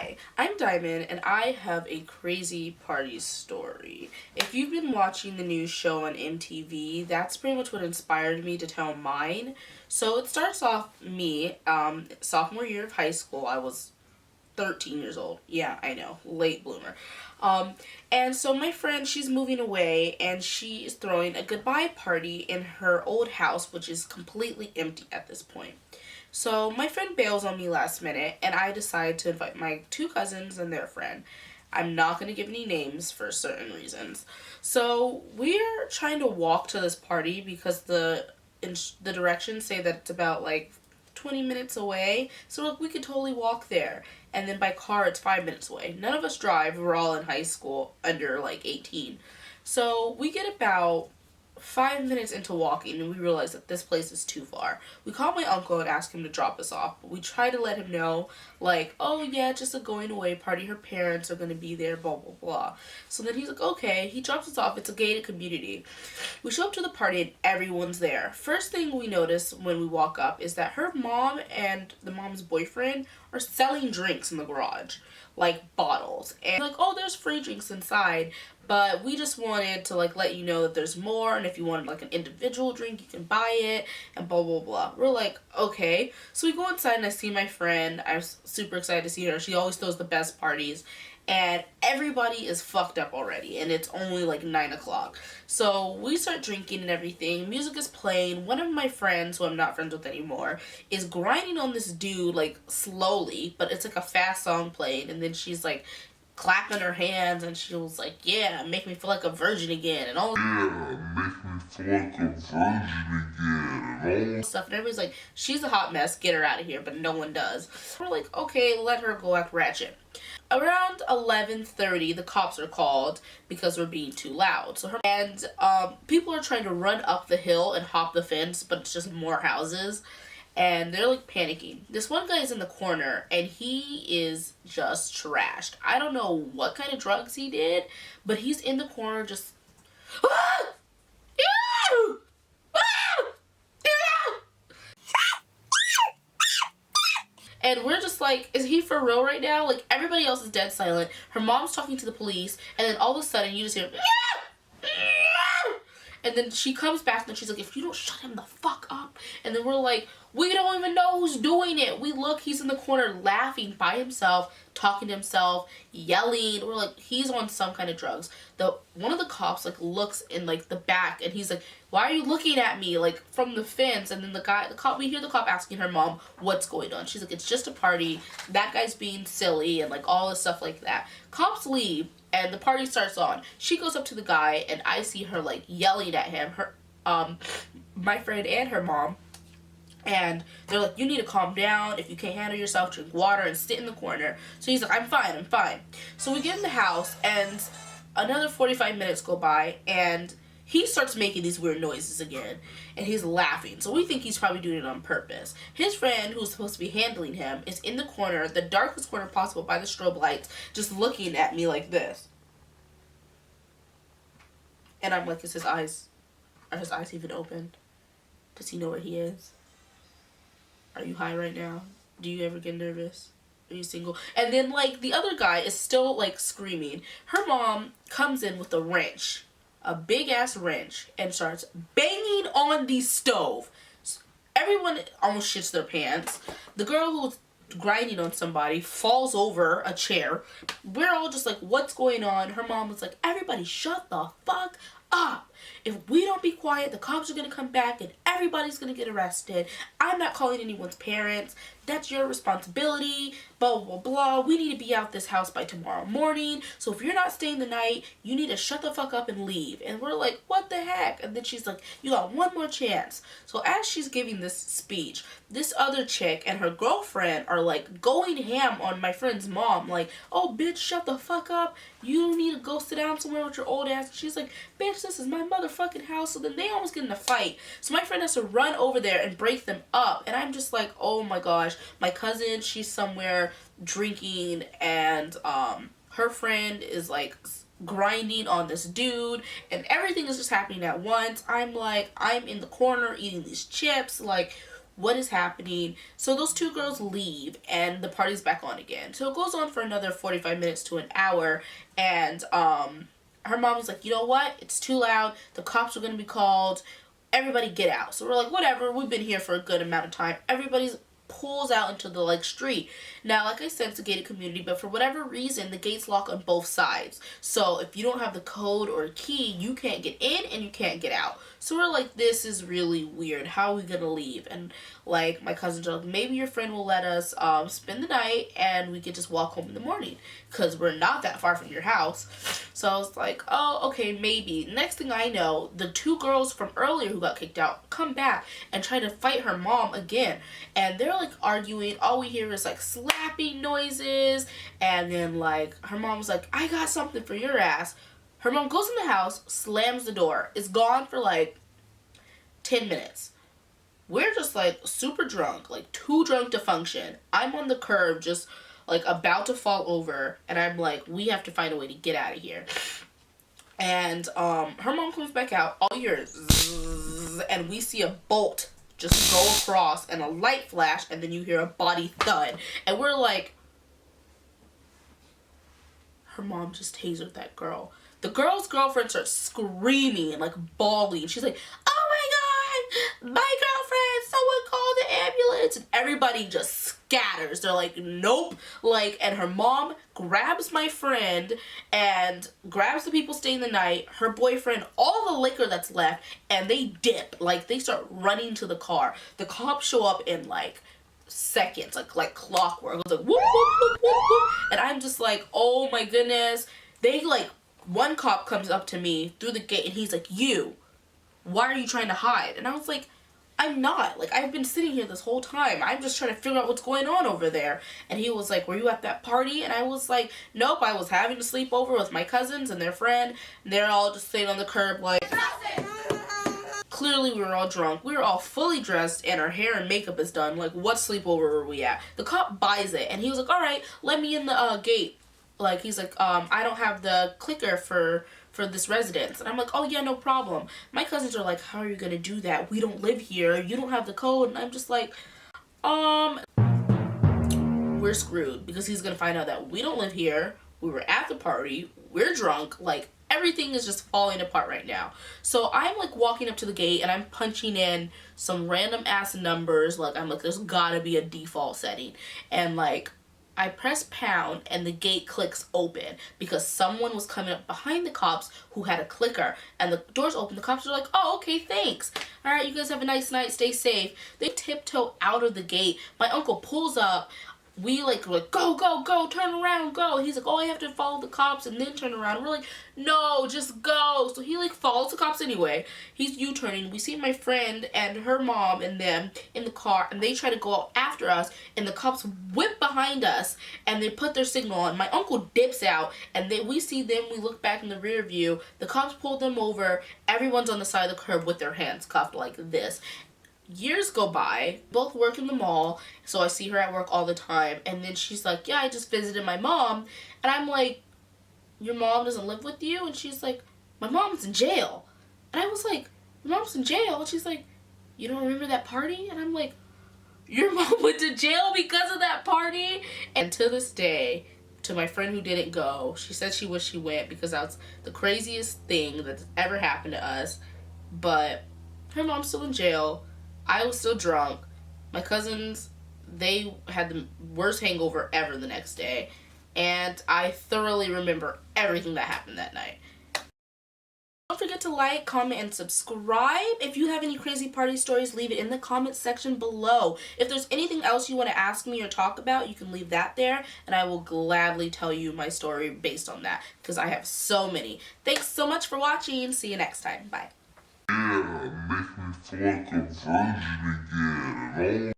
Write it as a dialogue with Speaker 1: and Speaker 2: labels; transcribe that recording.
Speaker 1: Hi, I'm Diamond, and I have a crazy party story. If you've been watching the new show on MTV, that's pretty much what inspired me to tell mine. So it starts off me, sophomore year of high school. I was 13 years old. Yeah, I know, late bloomer. And so my friend, she's moving away, and she is throwing a goodbye party in her old house, which is completely empty at this point. So my friend bails on me last minute, and I decide to invite my two cousins and their friend. I'm not going to give any names for certain reasons. So we're trying to walk to this party because the directions say that it's about like 20 minutes away. So like, we could totally walk there. And then by car, it's 5 minutes away. None of us drive. We're all in high school, under like 18. So we get about 5 minutes into walking, and we realize that this place is too far. We call my uncle and ask him to drop us off, but we try to let him know, like, oh yeah, just a going away party, her parents are going to be there, blah blah blah. So then he's like, okay. He drops us off. It's a gated community. We show up to the party and everyone's there. First thing we notice when we walk up is that her mom and the mom's boyfriend are selling drinks in the garage, like bottles, and like, oh, there's free drinks inside, but we just wanted to like let you know that there's more, and if you wanted like an individual drink, you can buy it, and blah blah blah. We're like, okay. So we go inside and I see my friend. I'm super excited to see her. She always throws the best parties, and everybody is fucked up already, and it's only like 9 o'clock. So we start drinking and everything. Music is playing. One of my friends, who I'm not friends with anymore, is grinding on this dude like slowly, but it's like a fast song playing, and then she's like clapping her hands, and she was like, yeah, make me feel like a virgin again, and all stuff. And everybody's like, she's a hot mess, get her out of here, but no one does. We're like, okay, let her go act ratchet. Around 11:30, the cops are called because we're being too loud. People are trying to run up the hill and hop the fence, but it's just more houses, and they're like panicking. This one guy is in the corner, and he is just trashed. I don't know what kind of drugs he did, but he's in the corner just and we're just like, is he for real right now? Like, everybody else is dead silent. Her mom's talking to the police, and then all of a sudden you just hear and then she comes back and she's like, if you don't shut him the fuck up. And then we're like, we don't even know who's doing it. We look, he's in the corner laughing by himself, talking to himself, yelling. We're like, he's on some kind of drugs. One of the cops like looks in like the back, and he's like, why are you looking at me, like from the fence? And then we hear the cop asking her mom what's going on. She's like, it's just a party. That guy's being silly, and like all this stuff like that. Cops leave, and the party starts on. She goes up to the guy, and I see her like yelling at him, my friend and her mom. And they're like, you need to calm down. If you can't handle yourself, drink water and sit in the corner. So he's like, I'm fine. So we get in the house, and another 45 minutes go by, and he starts making these weird noises again, and he's laughing. So we think he's probably doing it on purpose. His friend, who's supposed to be handling him, is in the corner, the darkest corner possible by the strobe lights, just looking at me like this. And I'm like, are his eyes even open? Does he know where he is? Are you high right now? Do you ever get nervous? Are you single? And then, like, the other guy is still, like, screaming. Her mom comes in with a wrench, a big-ass wrench, and starts banging on the stove. Everyone almost shits their pants. The girl who's grinding on somebody falls over a chair. We're all just like, what's going on? Her mom was like, everybody shut the fuck up. If we don't be quiet, the cops are going to come back and everybody's going to get arrested. I'm not calling anyone's parents. That's your responsibility. Blah, blah, blah. We need to be out this house by tomorrow morning. So if you're not staying the night, you need to shut the fuck up and leave. And we're like, what the heck? And then she's like, you got one more chance. So as she's giving this speech, this other chick and her girlfriend are like going ham on my friend's mom. Like, oh, bitch, shut the fuck up. You need to go sit down somewhere with your old ass. She's like, bitch, this is my motherfucking house. So then they almost get in a fight. So my friend has to run over there and break them up. And I'm just like, oh my gosh. My cousin, she's somewhere drinking, and her friend is like grinding on this dude, and everything is just happening at once. I'm like, I'm in the corner eating these chips, like, what is happening? So those two girls leave and the party's back on again. So it goes on for another 45 minutes to an hour, and her mom was like, you know what? It's too loud. The cops are going to be called. Everybody get out. So we're like, whatever. We've been here for a good amount of time. Everybody's pulls out into the like street. Now, like I said, it's a gated community, but for whatever reason, the gates lock on both sides. So if you don't have the code or key, you can't get in and you can't get out. So we're like, this is really weird. How are we gonna leave? And like my cousins are like, maybe your friend will let us spend the night and we could just walk home in the morning because we're not that far from your house. So I was like, oh, okay, maybe. Next thing I know, the two girls from earlier who got kicked out come back and try to fight her mom again. And they're like arguing. All we hear is like slapping noises. And then like her mom's like, I got something for your ass. Her mom goes in the house, slams the door, is gone for like 10 minutes. We're just like super drunk, like too drunk to function. I'm on the curb just like about to fall over, and I'm like, we have to find a way to get out of here. And her mom comes back out, all yours, and we see a bolt just go across and a light flash, and then you hear a body thud. And we're like, her mom just tasered that girl. The girl's girlfriend starts screaming, like bawling. She's like, oh my god, my girlfriend, someone call the ambulance. And everybody just scatters. They're like, nope. Like, and her mom grabs my friend and grabs the people staying the night, her boyfriend, all the liquor that's left, and they dip. Like, they start running to the car. The cops show up in like seconds, like clockwork. It was like whoop, whoop, whoop, whoop, whoop. And I'm just like, oh my goodness. They like, one cop comes up to me through the gate and he's like, you, why are you trying to hide? And I was like, I'm not. Like, I've been sitting here this whole time. I'm just trying to figure out what's going on over there. And he was like, were you at that party? And I was like, nope, I was having a sleepover with my cousins and their friend. And they're all just sitting on the curb like, clearly we were all drunk. We were all fully dressed and our hair and makeup is done. Like, what sleepover were we at? The cop buys it and he was like, all right, let me in the gate. Like, he's like, I don't have the clicker for this residence. And I'm like, oh yeah, no problem. My cousins are like, how are you gonna do that? We don't live here. You don't have the code. And I'm just like, we're screwed because he's gonna find out that we don't live here. We were at the party. We're drunk. Like, everything is just falling apart right now. So I'm like walking up to the gate and I'm punching in some random ass numbers. Like, I'm like, there's gotta be a default setting. And like, I press pound and the gate clicks open because someone was coming up behind the cops who had a clicker, and the doors open. The cops are like, oh, okay, thanks. All right, you guys have a nice night. Stay safe. They tiptoe out of the gate. My uncle pulls up. We like, we're like, go, go, go, turn around, go. He's like, oh, I have to follow the cops and then turn around. We're like, no, just go. So he like follows the cops anyway. He's U-turning. We see my friend and her mom and them in the car, and they try to go out after us, and the cops whip behind us and they put their signal on. My uncle dips out, and then we see them. We look back in the rear view. The cops pull them over. Everyone's on the side of the curb with their hands cuffed like this. Years go by, both work in the mall, so I see her at work all the time, and then she's like, yeah, I just visited my mom, and I'm like, your mom doesn't live with you? And she's like, my mom's in jail. And I was like, your mom's in jail? And she's like, you don't remember that party? And I'm like, your mom went to jail because of that party? And to this day, to my friend who didn't go, she said she wished she went because that's the craziest thing that's ever happened to us, but her mom's still in jail. I was still drunk. My cousins, they had the worst hangover ever the next day. And I thoroughly remember everything that happened that night. Don't forget to like, comment, and subscribe. If you have any crazy party stories, leave it in the comment section below. If there's anything else you want to ask me or talk about, you can leave that there, and I will gladly tell you my story based on that, because I have so many. Thanks so much for watching. See you next time. Bye.
Speaker 2: Yeah, make me feel like a virgin again.